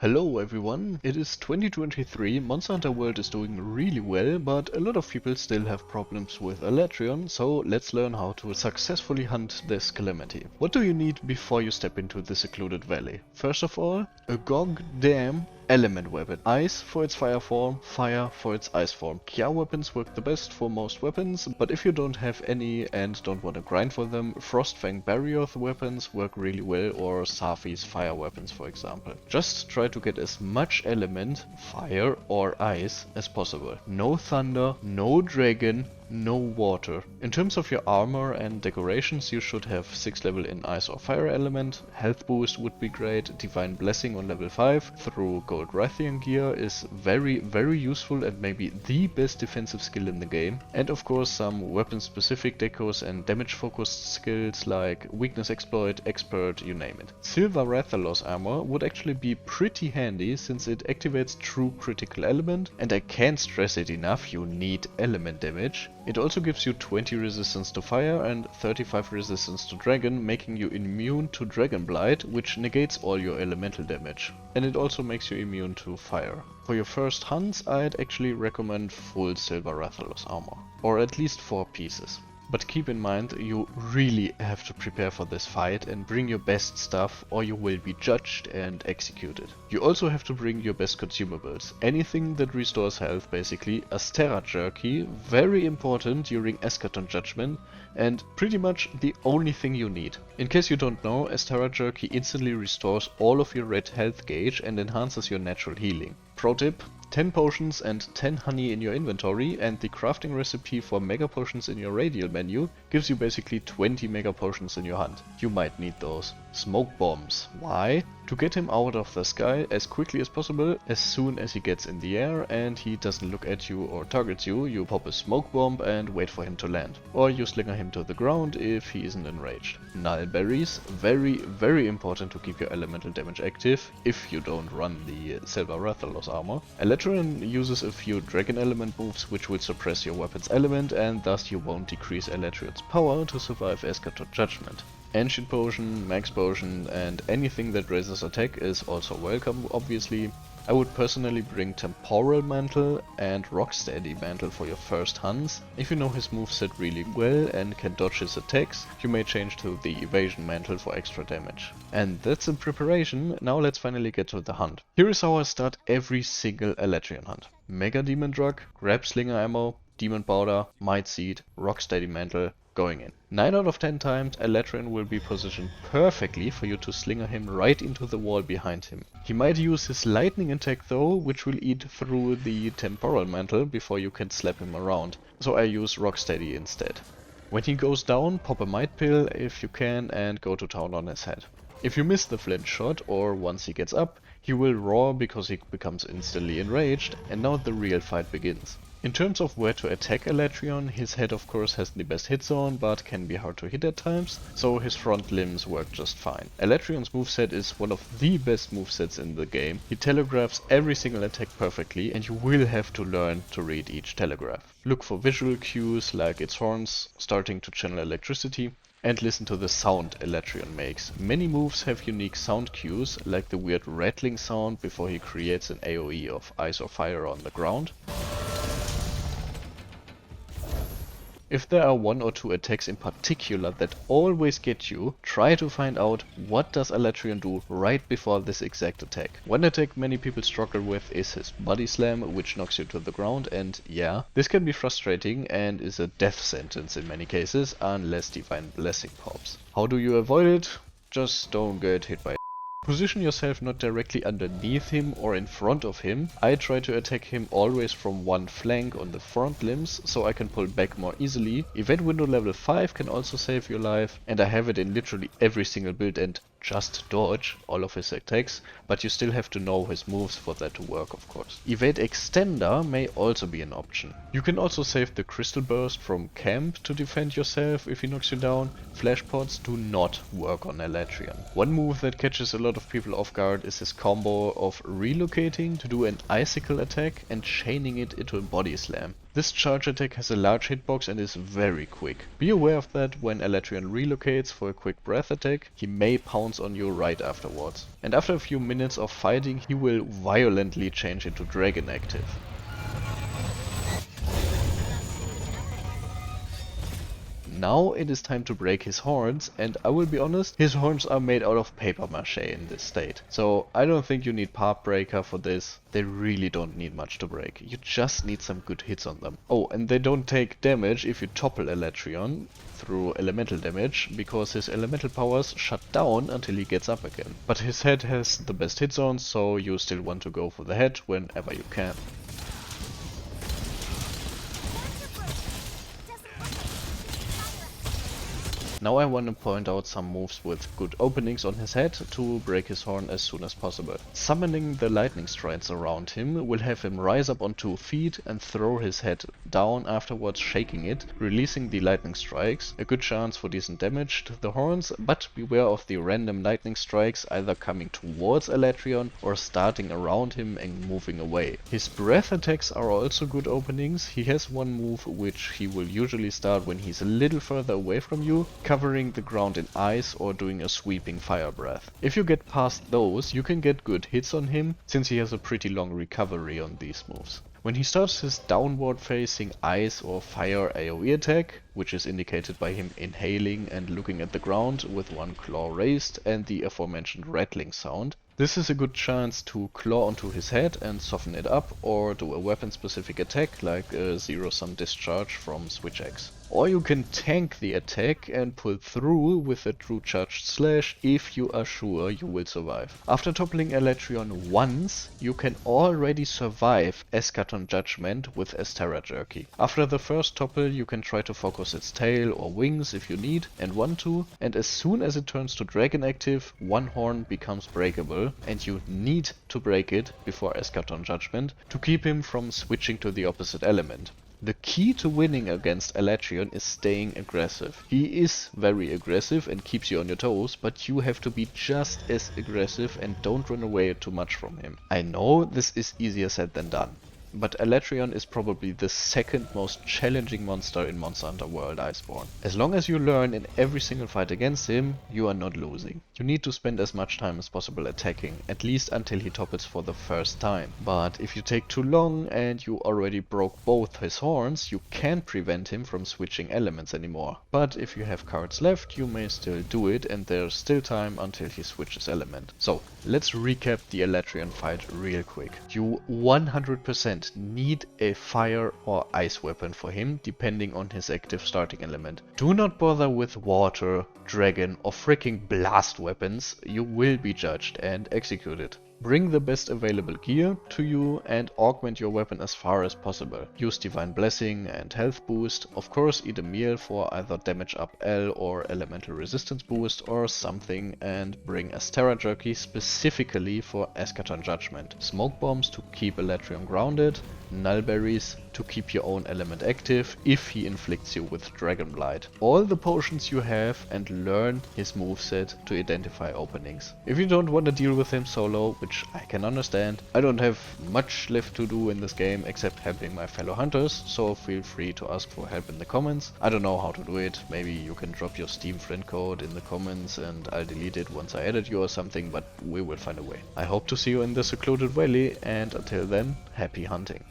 Hello everyone, it is 2023, Monster Hunter World is doing really well, but a lot of people still have problems with Alatreon, so let's learn how to successfully hunt this calamity. What do you need before you step into the secluded valley? First of all, a goddamn element weapon. Ice for its fire form, fire for its ice form. Kya weapons work the best for most weapons, but if you don't have any and don't want to grind for them, Frostfang Barrioth weapons work really well, or Safi's fire weapons for example. Just try to get as much element, fire or ice, as possible. No thunder, no dragon, no water. In terms of your armor and decorations, you should have 6 level in ice or fire element, health boost would be great, divine blessing on level 5 through gold Rathian gear is very useful and maybe the best defensive skill in the game, and of course some weapon specific decos and damage focused skills like weakness exploit, expert, you name it. Silver Rathalos armor would actually be pretty handy since it activates true critical element, and I can't stress it enough, you need element damage. It also gives you 20 resistance to fire and 35 resistance to dragon, making you immune to dragon blight, which negates all your elemental damage. And it also makes you immune to fire. For your first hunts, I'd actually recommend full Silver Rathalos armor, or at least 4 pieces. But keep in mind, you really have to prepare for this fight and bring your best stuff or you will be judged and executed. You also have to bring your best consumables. Anything that restores health basically. Astera Jerky, very important during Eschaton Judgment and pretty much the only thing you need. In case you don't know, Astera Jerky instantly restores all of your red health gauge and enhances your natural healing. Pro tip: 10 potions and 10 honey in your inventory, and the crafting recipe for mega potions in your radial menu gives you basically 20 mega potions in your hand. You might need those. Smoke bombs. Why? To get him out of the sky as quickly as possible. As soon as he gets in the air and he doesn't look at you or targets you, you pop a smoke bomb and wait for him to land. Or you slinger him to the ground if he isn't enraged. Null berries. Very important to keep your elemental damage active if you don't run the Silver Rathalos armor. Alatreon uses a few dragon element moves which will suppress your weapon's element, and thus you won't decrease Alatreon's power to survive Eschaton Judgment. Ancient Potion, Max Potion and anything that raises attack is also welcome, obviously. I would personally bring Temporal Mantle and Rocksteady Mantle for your first hunts. If you know his moveset really well and can dodge his attacks, you may change to the Evasion Mantle for extra damage. And that's in preparation, now let's finally get to the hunt. Here is how I start every single Alatreon hunt. Mega Demon Drug, grab Slinger Ammo, Demon Powder, Might Seed, Rocksteady Mantle, going in. 9 out of 10 times Alatreon will be positioned perfectly for you to slinger him right into the wall behind him. He might use his lightning attack though, which will eat through the temporal mantle before you can slap him around, so I use Rocksteady instead. When he goes down, pop a Might Pill if you can and go to town on his head. If you miss the flint shot, or once he gets up, he will roar because he becomes instantly enraged, and now the real fight begins. In terms of where to attack Alatreon, his head of course has the best hit zone, but can be hard to hit at times, so his front limbs work just fine. Alatreon's moveset is one of the best movesets in the game. He telegraphs every single attack perfectly, and you will have to learn to read each telegraph. Look for visual cues like its horns starting to channel electricity, and listen to the sound Alatreon makes. Many moves have unique sound cues, like the weird rattling sound before he creates an AoE of ice or fire on the ground. If there are 1 or 2 attacks in particular that always get you, try to find out what does Alatreon do right before this exact attack. One attack many people struggle with is his body slam, which knocks you to the ground, and yeah, this can be frustrating and is a death sentence in many cases, unless Divine Blessing pops. How do you avoid it? Just don't get hit by Position yourself not directly underneath him or in front of him. I try to attack him always from one flank on the front limbs, so I can pull back more easily. Event window level 5 can also save your life, and I have it in literally every single build, and just dodge all of his attacks, but you still have to know his moves for that to work, of course. Evade Extender may also be an option. You can also save the Crystal Burst from camp to defend yourself if he knocks you down. Flash pods do not work on Alatreon. One move that catches a lot of people off guard is his combo of relocating to do an icicle attack and chaining it into a body slam. This charge attack has a large hitbox and is very quick. Be aware of that when Alatreon relocates for a quick breath attack, he may pounce on you right afterwards. And after a few minutes of fighting, he will violently change into Dragon active. Now it is time to break his horns, and I will be honest, his horns are made out of paper mache in this state. So I don't think you need Part Breaker for this. They really don't need much to break. You just need some good hits on them. Oh, and they don't take damage if you topple Alatreon through elemental damage, because his elemental powers shut down until he gets up again. But his head has the best hit zones, so you still want to go for the head whenever you can. Now I want to point out some moves with good openings on his head to break his horn as soon as possible. Summoning the lightning strikes around him will have him rise up on 2 feet and throw his head down, afterwards shaking it, releasing the lightning strikes. A good chance for decent damage to the horns, but beware of the random lightning strikes either coming towards Alatreon or starting around him and moving away. His breath attacks are also good openings. He has one move which he will usually start when he's a little further away from you, covering the ground in ice or doing a sweeping fire breath. If you get past those, you can get good hits on him, since he has a pretty long recovery on these moves. When he starts his downward facing ice or fire AoE attack, which is indicated by him inhaling and looking at the ground with one claw raised and the aforementioned rattling sound, this is a good chance to claw onto his head and soften it up, or do a weapon specific attack like a zero-sum discharge from Switch Axe. Or you can tank the attack and pull through with a true charged slash if you are sure you will survive. After toppling Alatreon once, you can already survive Eschaton Judgment with Astera Jerky. After the first topple, you can try to focus its tail or wings if you need and want to, and as soon as it turns to Dragon active, one horn becomes breakable, and you need to break it before Eschaton Judgment to keep him from switching to the opposite element. The key to winning against Alatreon is staying aggressive. He is very aggressive and keeps you on your toes, but you have to be just as aggressive and don't run away too much from him. I know this is easier said than done, but Alatreon is probably the second most challenging monster in Monster Hunter World Iceborne. As long as you learn in every single fight against him, you are not losing. You need to spend as much time as possible attacking, at least until he topples for the first time. But if you take too long and you already broke both his horns, you can't prevent him from switching elements anymore. But if you have cards left, you may still do it, and there's still time until he switches element. So let's recap the Alatreon fight real quick. You 100% need a fire or ice weapon for him, depending on his active starting element. Do not bother with water, dragon or freaking blast weapons. You will be judged and executed. Bring the best available gear to you and augment your weapon as far as possible. Use Divine Blessing and Health Boost. Of course, eat a meal for either Damage Up L or Elemental Resistance Boost or something, and bring Astera Jerky specifically for Eschaton Judgment. Smoke Bombs to keep Alatreon grounded. Nullberries to keep your own element active if he inflicts you with Dragon Blight. All the potions you have, and learn his moveset to identify openings. If you don't want to deal with him solo, which I can understand, I don't have much left to do in this game except helping my fellow hunters, so feel free to ask for help in the comments. I don't know how to do it. Maybe you can drop your Steam friend code in the comments and I'll delete it once I edit you or something, but we will find a way. I hope to see you in the secluded valley, and until then, happy hunting.